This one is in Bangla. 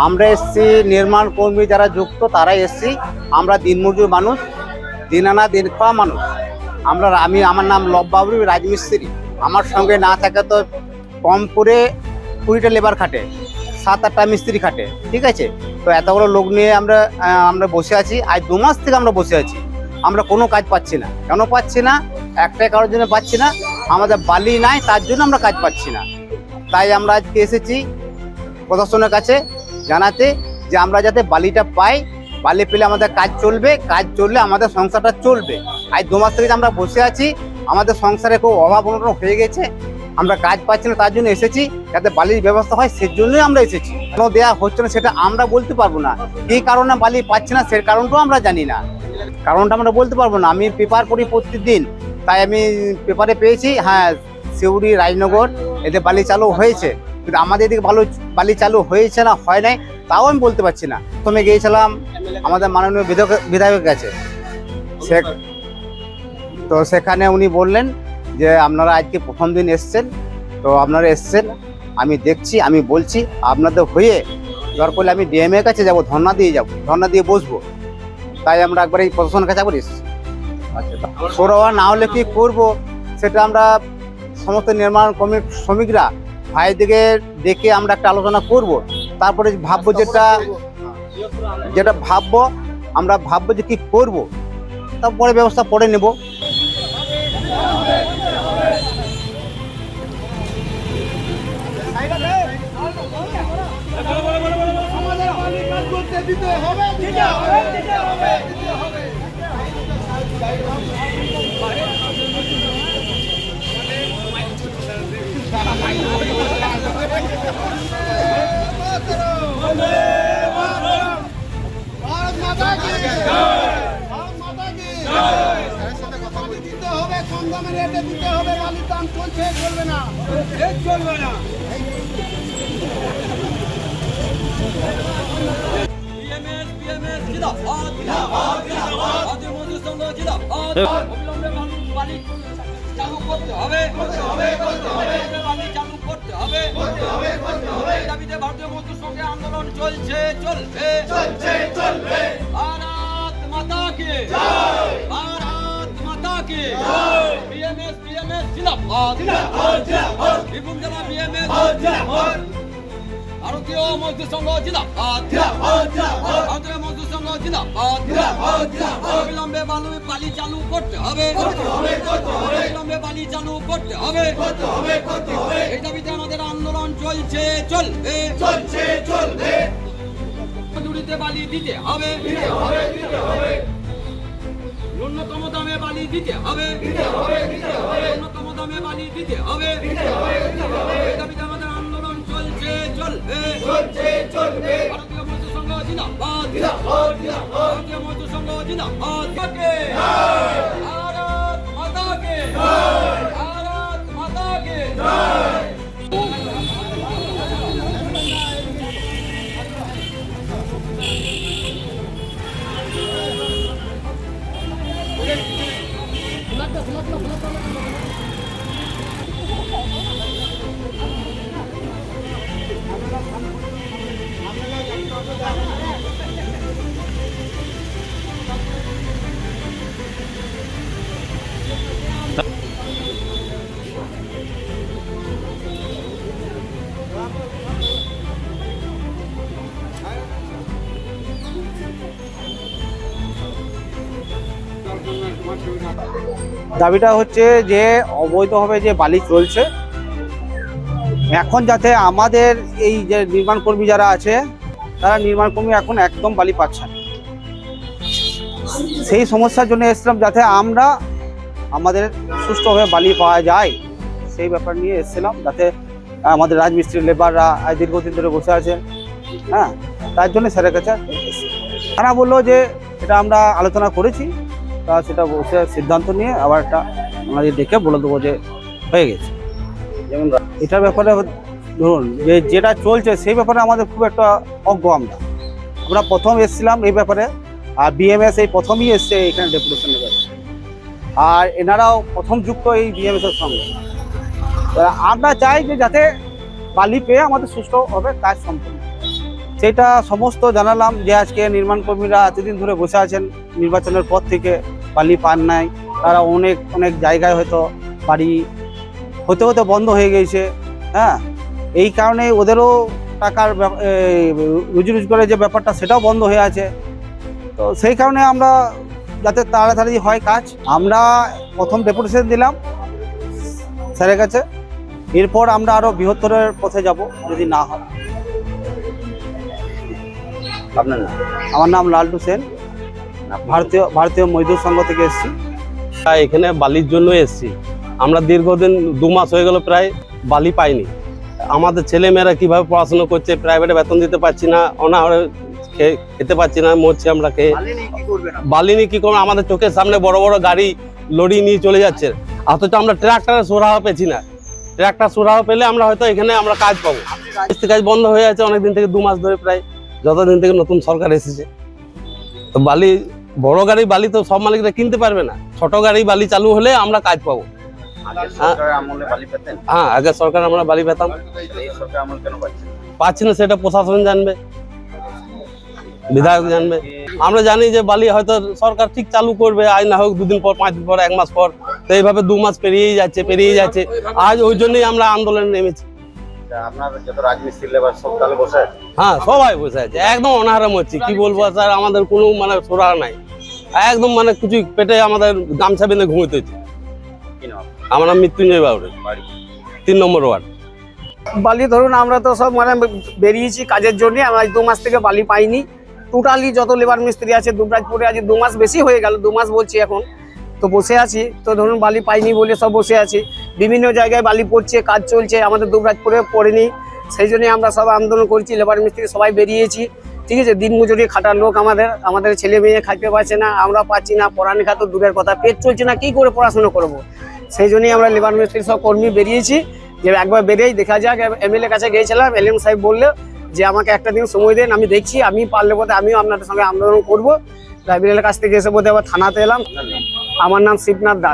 আমরা এসছি নির্মাণ কর্মী যারা যুক্ত তারাই এসছি। আমরা দিনমজুর মানুষ, দিন আনা দিন খাওয়া মানুষ। আমার নাম লববাবুরি রাজমিস্ত্রি। আমার সঙ্গে না থাকে তো কম করে 20টা লেবার খাটে, 7-8টা মিস্ত্রি খাটে, ঠিক আছে। তো এতগুলো লোক নিয়ে আমরা বসে আছি। আজ 2 মাস থেকে আমরা বসে আছি। আমরা কোনো কাজ পাচ্ছি না। কেন পাচ্ছি না? একটাই কারোর জন্য পাচ্ছি না, আমাদের বালি নাই, তার জন্য আমরা কাজ পাচ্ছি না। তাই আমরা আজকে এসেছি প্রশাসনের কাছে জানাতে যে আমরা যাতে বালিটা পাই, বালি পেলে আমাদের কাজ চলবে, কাজ চললে আমাদের সংসারটা চলবে। আজ 2 মাস থেকে আমরা বসে আছি, আমাদের সংসারে খুব অভাব অনটন হয়ে গেছে, আমরা কাজ পাচ্ছি না, তার জন্য এসেছি যাতে বালির ব্যবস্থা হয়, সেজন্যই আমরা এসেছি। কেন দেওয়া হচ্ছে না সেটা আমরা বলতে পারবো না, কী কারণে বালি পাচ্ছি না সে কারণটাও আমরা জানি না, কারণটা আমরা বলতে পারবো না। আমি পেপার পড়ি প্রতিদিন, তাই আমি পেপারে পেয়েছি হ্যাঁ সিউড়ি রাজনগর এতে বালি চালু হয়েছে, কিন্তু আমাদের এদিকে বালি চালু হয়েছে না হয় নাই তাও আমি বলতে পারছি না। প্রথমে গিয়েছিলাম আমাদের মাননীয় বিধায়কের কাছে, তো সেখানে উনি বললেন যে আপনারা আজকে প্রথম দিন এসছেন, তো আপনারা এসছেন, আমি দেখছি, আমি বলছি আপনাদের হয়ে দরকার করলে আমি ডিএমএর কাছে যাবো, ধর্ণা দিয়ে বসবো। তাই আমরা একবার এই প্রশাসনের কাছে আবার এসেছি। আচ্ছা, সরোয়া না হলে কি করবো সেটা আমরা সমস্ত নির্মাণ শ্রমিকরা ভাইদিকে ডেকে আমরা একটা আলোচনা করব, তারপরে ভাববো যেটা ভাববো আমরা ভাববো যে কি করব, তারপরে ব্যবস্থা পরে নেব। ভারতীয় মজদুর সঙ্গে আন্দোলন চলছে, চলবে। ভারত মাতা কি জয়, ভারত মাতা কি জয়। বিএমএস জিন্দাবাদ, বীরভূম জেলা বিএমএস জিন্দাবাদ। ভারতীয় মজদুর সংঘ জিন্দাবাদ, ভারতীয় মজদুর সংঘ জিন্দাবাদ। অবিলম্বে বালি চালু করতে হবে, অবিলম্বে বালি চালু করতে হবে। এই দাবিতে আমাদের আন্দোলন চলছে, চলবে। মজুরিতে বালি দিতে হবে, ন্যূনতম দামে বালি দিতে হবে, ন্যূনতম দামে বালি দিতে হবে। এই দাবিতে আমাদের আন্দোলন চলছে, চলবে। ভারতীয় মজদুর সংঘ জিন্দাবাদ, ভারতীয় মজদুর সংঘ জিন্দাবাদ। ভারত মাতা কে জয়, ভারত মাতা কে জয়। দাবিটা হচ্ছে যে অবৈধভাবে যে বালি চলছে, এখন যাতে আমাদের এই যে নির্মাণ কর্মী যারা আছে তারা নির্মাণ কর্মী এখন একদম বালি পাচ্ছে না, সেই সমস্যার জন্য এসেছিলাম যাতে আমরা আমাদের সুষ্ঠুভাবে বালি পাওয়া যায় সেই ব্যাপার নিয়ে এসেছিলাম, যাতে আমাদের রাজমিস্ত্রি লেবাররা দীর্ঘদিন ধরে বসে আছে, হ্যাঁ তার জন্য স্যারের কাছে তারা বললো যে এটা আমরা আলোচনা করেছি, তা সেটা বসে সিদ্ধান্ত নিয়ে আবার একটা আমাদের দেখে বলে দেবো যে হয়ে গেছে। যেমন এটার ব্যাপারে ধরুন যেটা চলছে সেই ব্যাপারে আমাদের খুব একটা অজ্ঞ। আমরা প্রথম এসেছিলাম এই ব্যাপারে, আর বিএমএস এই প্রথমই এসছে এখানে ডেপুটেশন নেবে, আর এনারাও প্রথম যুক্ত এই বিএমএসের সঙ্গে। আমরা চাই যে যাতে বালি পেয়ে আমাদের সুষ্ঠুভাবে কাজ সম্পন্ন। সেটা সমস্ত জানালাম যে আজকে নির্মাণ কর্মীরা এতদিন ধরে বসে আছেন, নির্বাচনের পর থেকে বালি পান নাই। তারা অনেক অনেক জায়গায় হয়তো বাড়ি হতে হতে বন্ধ হয়ে গেছে। হ্যাঁ, এই কারণে ওদেরও টাকার রুজি রোজগারের যে ব্যাপারটা সেটাও বন্ধ হয়ে আছে। তো সেই কারণে আমরা যাতে তাড়াতাড়ি হয় কাজ, আমরা প্রথম ডেপুটেশন দিলাম স্যারের কাছে। এরপর আমরা আরো বৃহত্তরের পথে যাব যদি না হয়। আপনার নাম? আমার নাম লালটু সেন, ভারতীয় মজদুর সংঘ থেকে এসেছি। এখানে বালির জন্য এসেছি। আমরা দীর্ঘদিন 2 মাস হয়ে গেল প্রায় বালি পাইনি। আমাদের ছেলে মেয়েরা কিভাবে পড়াশোনা করছে, প্রাইভেটে বেতন দিতে পারছি না, অনাহারে খেতে পাচ্ছি না, মরছি আমরা খেয়ে। বালি নিয়ে কি করবো? আমাদের চোখের সামনে বড় বড় গাড়ি লরি নিয়ে চলে যাচ্ছে, অথচ আমরা ট্রাক্টরের সুরাহা পেয়েছি না। ট্রাক্টর সুরাহা পেলে আমরা হয়তো এখানে আমরা কাজ পাবো। কাজ বন্ধ হয়ে আছে অনেকদিন থেকে, 2 মাস ধরে প্রায়, যতদিন থেকে নতুন সরকার এসেছে। তো বালি, বড় গাড়ি বালি তো সব মালিকরা কিনতে পারবে না, ছোট গাড়ি বালি চালু হলে আমরা কাজ পাবো। হ্যাঁ, আগে সরকার আমরা বালি পেতাম, পাচ্ছি না। সেটা প্রশাসন জানবে, বিধায়ক জানবে। আমরা জানি যে বালি হয়তো সরকার ঠিক চালু করবে, আজ না হোক 2 দিন পর, 5 দিন পর, 1 মাস পর। তো এইভাবে 2 মাস পেরিয়েই যাচ্ছে। আজ ওই জন্যই আমরা আন্দোলনে নেমেছি। হ্যাঁ, সবাই বসে আছে, একদম অনাহারে মরছি। কি বলবো স্যার, আমাদের কোনো মানে সুরাহা নাই, একদম মানে কিছু পেটে আমাদের গামছা বেঁধে ঘুমোতে হচ্ছে। আমার নাম মৃত্যুঞ্জয় বাবুরে, 3 নম্বর ওয়ার্ড। বালি ধরুন আমরা তো সব মানে বেরিয়েছি কাজের জন্য, আমরা আজ 2 মাস থেকে বালি পাইনি। টোটালি যত লেবার মিস্ত্রি আছে দুবরাজপুরে, আজ 2 মাস বেশি হয়ে গেল, 2 মাস বলছি এখন, তো বসে আছি। তো ধরুন বালি পাইনি বলে সব বসে আছি। বিভিন্ন জায়গায় বালি পড়ছে, কাজ চলছে, আমাদের দুবরাজপুরে পড়েনি। সেই জন্যই আমরা সব আন্দোলন করছি, লেবার মিস্ত্রি সবাই বেরিয়েছি। ঠিক আছে, দিন মজুরি খাটার লোক আমাদের ছেলে মেয়ে খাইতে পারছে না, আমরা পাচ্ছি না, পড়ালেখা তো দূরের কথা, পেট চলছে না, কি করে পড়াশোনা করব। সেই জন্যই আমরা লেবার মিস্ত্রি সব কর্মী বেরিয়েছি, যে একবার বেরিয়েই দেখা যাক। এমএলএ কাছে গিয়েছিলাম, এলএম সাহেব বললে যে আমাকে একটা দিন সময় দেন, আমি দেখছি, আমি পারলে বোধ আমিও আপনাদের সঙ্গে আন্দোলন করবো। ট্রাইব্যুনালের কাছ থেকে এসে বোধ আবার থানাতে এলাম। আমার নাম শিবনাথ দাস।